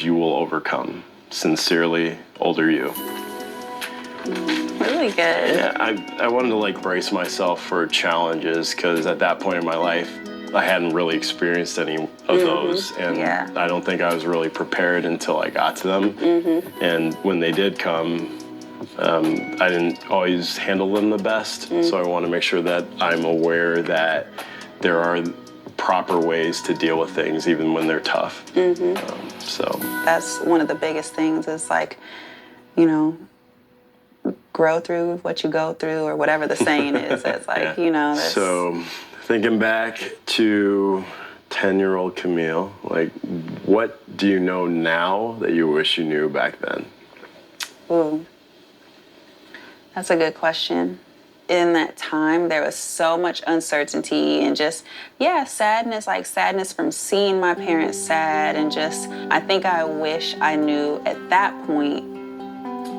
You will overcome. Sincerely, older you. Really good. Yeah, I wanted to like brace myself for challenges because at that point in my life, I hadn't really experienced any of those, and I don't think I was really prepared until I got to them. And when they did come, I didn't always handle them the best, so I want to make sure that I'm aware that there are proper ways to deal with things even when they're tough. So that's one of the biggest things is like, you know, grow through what you go through or whatever the saying is. It's like, you know. That's... So thinking back to 10-year-old Camille, like what do you know now that you wish you knew back then? Ooh, that's a good question. In that time, there was so much uncertainty and just, sadness, like sadness from seeing my parents sad, and just, I think I wish I knew at that point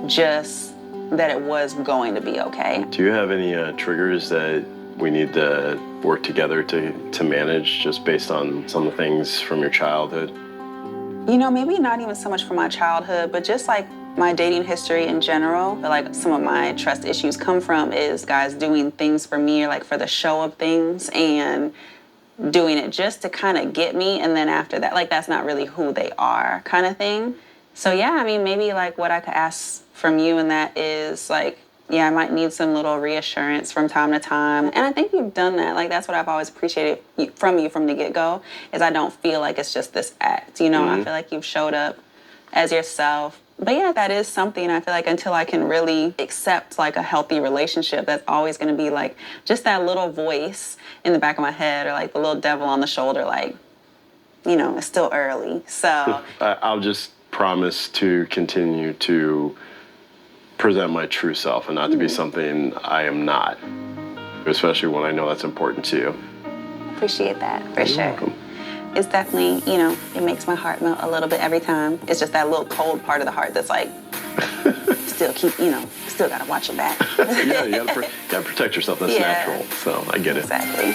just that it was going to be okay. Do you have any triggers that we need to work together to manage just based on some of the things from your childhood? You know, maybe not even so much from my childhood, but just like my dating history in general. But like some of my trust issues come from is guys doing things for me or like for the show of things and doing it just to kind of get me. And then after that, like that's not really who they are kind of thing. So yeah, I mean, maybe like what I could ask from you and that is like, I might need some little reassurance from time to time. And I think you've done that. Like, that's what I've always appreciated from you from the get-go, is I don't feel like it's just this act, you know? I feel like you've showed up as yourself. But yeah, that is something I feel like until I can really accept like a healthy relationship, that's always going to be like just that little voice in the back of my head or like the little devil on the shoulder, like, you know, it's still early. So I'll just promise to continue to present my true self and not to be something I am not, especially when I know that's important to you. Appreciate that, for sure. You're welcome. It's definitely, you know, it makes my heart melt a little bit every time. It's just that little cold part of the heart that's like, still gotta watch your back. Yeah, you gotta protect yourself. That's natural, so I get it. Exactly.